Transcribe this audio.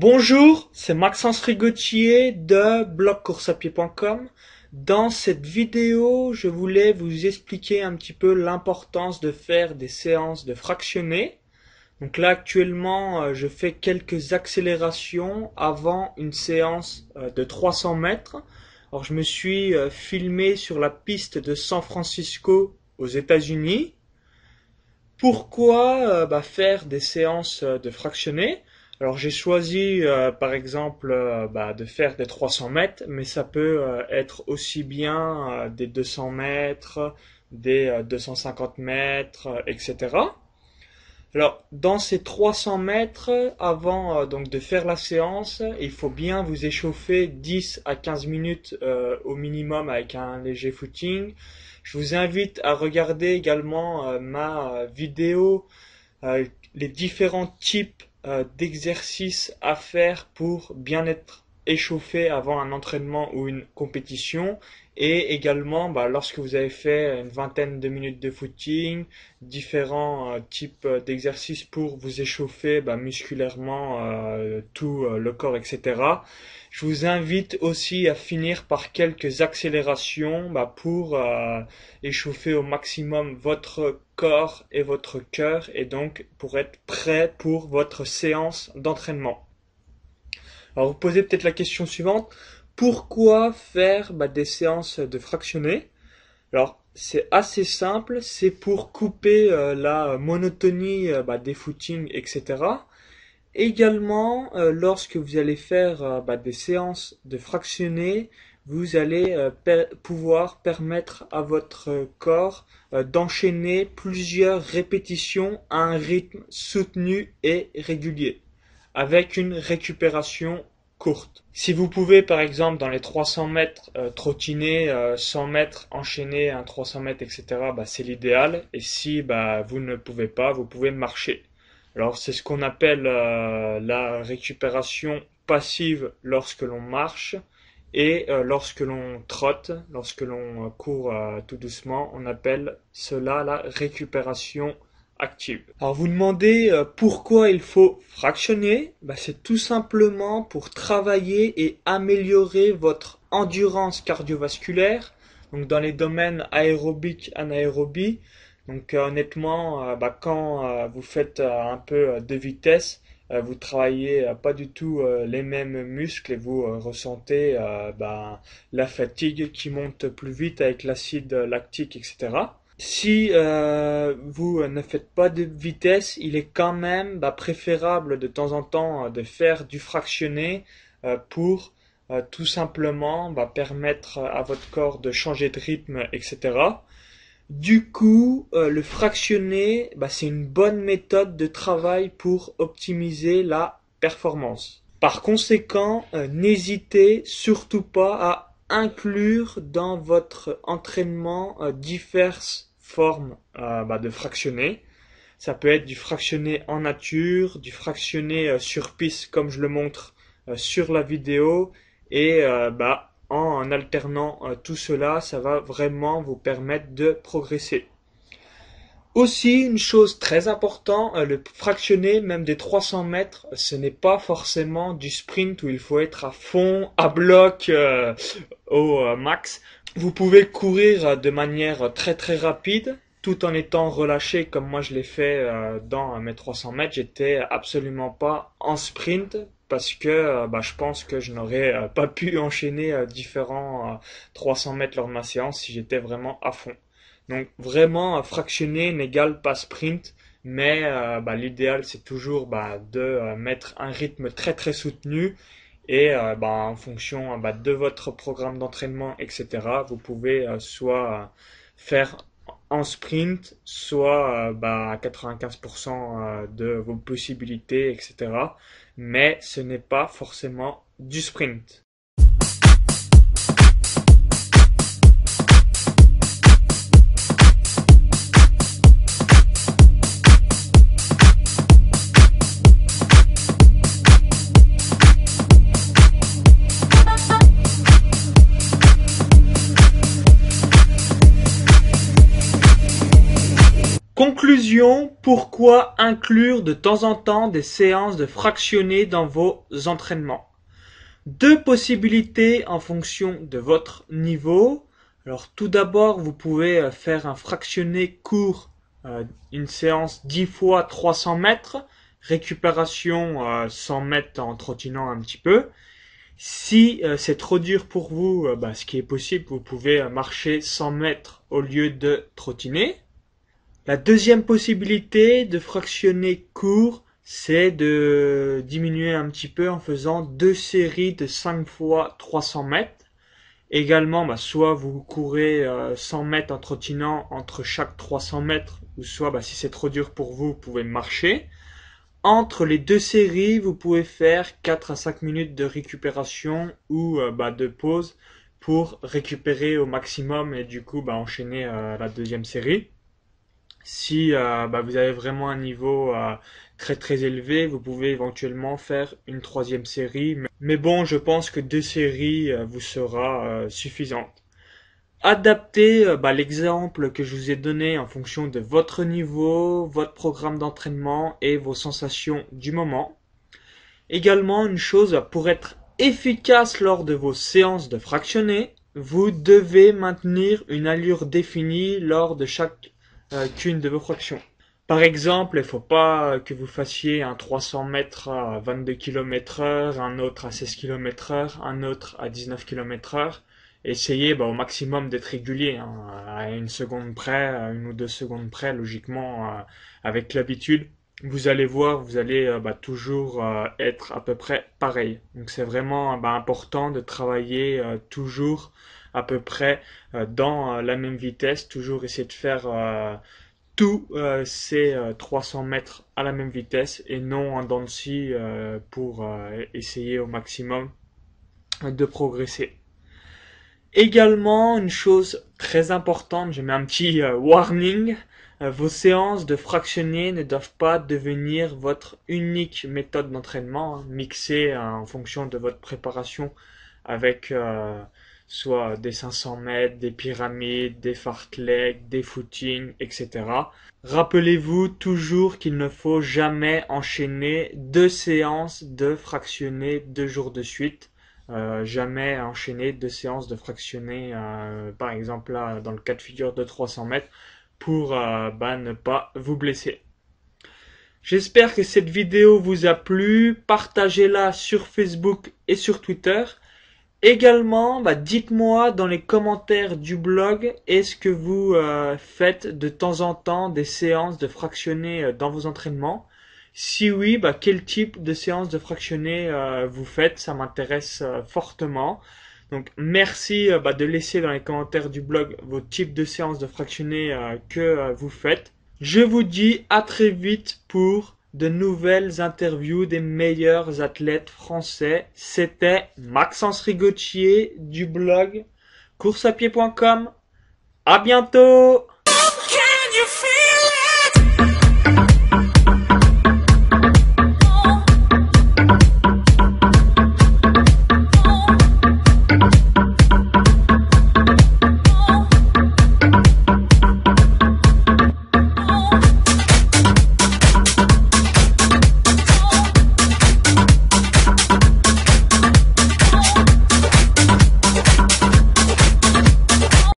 Bonjour, c'est Maxence Rigotier de blogcourseapied.com. Dans cette vidéo, je voulais vous expliquer un petit peu l'importance de faire des séances de fractionnés. Donc là, actuellement, je fais quelques accélérations avant une séance de 300 mètres. Alors, je me suis filmé sur la piste de San Francisco aux États-Unis. Pourquoi faire des séances de fractionnés? Alors j'ai choisi par exemple de faire des 300 mètres, mais ça peut être aussi bien des 200 mètres, des 250 mètres, etc. Alors dans ces 300 mètres, avant donc de faire la séance, il faut bien vous échauffer 10 à 15 minutes au minimum avec un léger footing. Je vous invite à regarder également ma vidéo, les différents types d'exercices à faire pour bien être échauffé avant un entraînement ou une compétition, et également lorsque vous avez fait une vingtaine de minutes de footing, différents types d'exercices pour vous échauffer musculairement tout le corps, etc. Je vous invite aussi à finir par quelques accélérations pour échauffer au maximum votre corps et votre cœur, et donc pour être prêt pour votre séance d'entraînement. Alors vous posez peut-être la question suivante: pourquoi faire des séances de fractionnés? Alors c'est assez simple, c'est pour couper la monotonie des footings, etc. Également, lorsque vous allez faire des séances de fractionnés, vous allez pouvoir permettre à votre corps d'enchaîner plusieurs répétitions à un rythme soutenu et régulier, avec une récupération courte. Si vous pouvez par exemple dans les 300 mètres trottiner 100 mètres, enchaîner un 300 mètres, etc., c'est l'idéal. Et si vous ne pouvez pas, vous pouvez marcher. Alors c'est ce qu'on appelle la récupération passive lorsque l'on marche, et lorsque l'on trotte, lorsque l'on court tout doucement, on appelle cela la récupération active. Alors vous demandez pourquoi il faut fractionner? C'est tout simplement pour travailler et améliorer votre endurance cardiovasculaire, donc dans les domaines aérobique, anaérobie. Donc honnêtement, quand vous faites un peu de vitesse, vous travaillez pas du tout les mêmes muscles, et vous ressentez la fatigue qui monte plus vite avec l'acide lactique, etc. Si vous ne faites pas de vitesse, il est quand même préférable de temps en temps de faire du fractionné pour tout simplement permettre à votre corps de changer de rythme, etc. Du coup, le fractionné, c'est une bonne méthode de travail pour optimiser la performance. Par conséquent, n'hésitez surtout pas à inclure dans votre entraînement diverses formes de fractionné. Ça peut être du fractionné en nature, du fractionné sur piste comme je le montre sur la vidéo, et en alternant tout cela, ça va vraiment vous permettre de progresser. Aussi, une chose très importante, le fractionné, même des 300 mètres, ce n'est pas forcément du sprint où il faut être à fond, à bloc, au max. Vous pouvez courir de manière très très rapide, tout en étant relâché, comme moi je l'ai fait dans mes 300 mètres. J'étais absolument pas en sprint, parce que je pense que je n'aurais pas pu enchaîner différents 300 mètres lors de ma séance si j'étais vraiment à fond. Donc vraiment, fractionner n'égale pas sprint, mais l'idéal c'est toujours de mettre un rythme très très soutenu, et en fonction de votre programme d'entraînement, etc., vous pouvez soit faire en sprint, soit à 95% de vos possibilités, etc. Mais ce n'est pas forcément du sprint. Conclusion, pourquoi inclure de temps en temps des séances de fractionnés dans vos entraînements? Deux possibilités en fonction de votre niveau. Alors tout d'abord, vous pouvez faire un fractionné court, une séance 10 fois 300 mètres, récupération 100 mètres en trottinant un petit peu. Si c'est trop dur pour vous, ce qui est possible, vous pouvez marcher 100 mètres au lieu de trottiner. La deuxième possibilité de fractionner court, c'est de diminuer un petit peu en faisant deux séries de 5 fois 300 mètres. Également, soit vous courez 100 mètres en trottinant entre chaque 300 mètres, ou soit si c'est trop dur pour vous, vous pouvez marcher. Entre les deux séries, vous pouvez faire 4 à 5 minutes de récupération ou de pause pour récupérer au maximum et du coup enchaîner la deuxième série. Si vous avez vraiment un niveau très très élevé, vous pouvez éventuellement faire une troisième série. Mais bon, je pense que deux séries vous sera suffisante. Adaptez l'exemple que je vous ai donné en fonction de votre niveau, votre programme d'entraînement et vos sensations du moment. Également, une chose, pour être efficace lors de vos séances de fractionnés, vous devez maintenir une allure définie lors de chacune de vos fractions. Par exemple, il ne faut pas que vous fassiez un 300 mètres à 22 km/h, un autre à 16 km/h, un autre à 19 km/h. Essayez au maximum d'être régulier, à une seconde près, à une ou deux secondes près, logiquement, avec l'habitude. Vous allez voir, vous allez toujours être à peu près pareil. Donc c'est vraiment important de travailler toujours à peu près dans la même vitesse, toujours essayer de faire tous ces 300 mètres à la même vitesse et non en dents de scie pour essayer au maximum de progresser. Également, une chose très importante, je mets un petit warning, vos séances de fractionnés ne doivent pas devenir votre unique méthode d'entraînement, mixée en fonction de votre préparation avec soit des 500 mètres, des pyramides, des fartleks, des footings, etc. Rappelez-vous toujours qu'il ne faut jamais enchaîner deux séances de fractionnés 2 jours de suite. Jamais enchaîner deux séances de fractionnés, par exemple là, dans le cas de figure de 300 mètres, pour ne pas vous blesser. J'espère que cette vidéo vous a plu. Partagez-la sur Facebook et sur Twitter. Également, dites-moi dans les commentaires du blog, est-ce que vous faites de temps en temps des séances de fractionnés dans vos entraînements? Si oui, quel type de séance de fractionnés vous faites? Ça m'intéresse fortement. Donc merci de laisser dans les commentaires du blog vos types de séances de fractionnés que vous faites. Je vous dis à très vite pour de nouvelles interviews des meilleurs athlètes français. C'était Maxence Rigotier du blog courseapied.com. À bientôt!